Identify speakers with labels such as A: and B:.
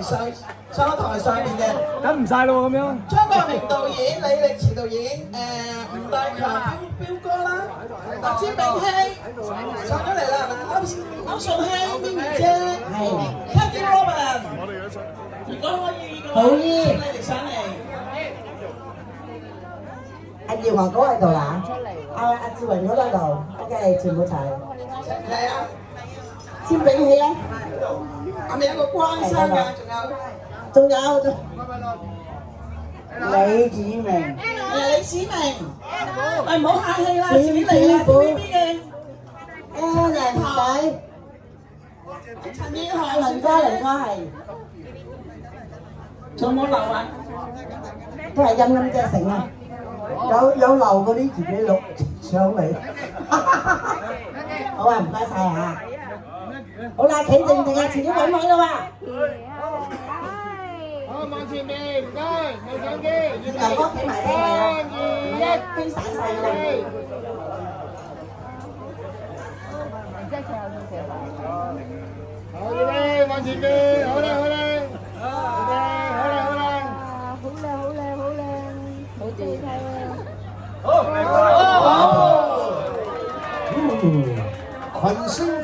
A: 台上面嘅。
B: 跟唔晒咯咁樣。
A: 張國明導演、李力持導演、吳大強彪哥啦，朱炳熙上咗嚟啦，係咪？歐順熙、咪咪姐，係 Teddy Robin，如果可以嘅話，好姨，你哋上嚟。
C: 阿耀華哥喺度啦，阿志榮哥喺度，OK，全部齊。
A: 係啊，
C: 詹炳熙咧，
A: 係咪有個關生㗎？仲有。
C: 李子明，
A: 李子明，唔好客氣啦，自己嚟啦，TVB 嘅。
C: 靚仔，
A: 陳意涵，
C: 林嘉玲都係，
A: 仲有冇留啊？
C: 都係陰陰姐成啊，有留嗰啲自己錄上嚟。好啊，唔該晒啊。好啦，企定定啊，自己揾位啦喎。
B: 望前面，唔該，冇相機。
C: 牛哥企埋聽位啦，唔係飛散晒㗎啦。
D: 即係佢有種寫法。
B: 好嘅咧，望前面，好靚，好靚，好靚，
D: 好靚，好中意睇啊！
B: 好，
A: 群星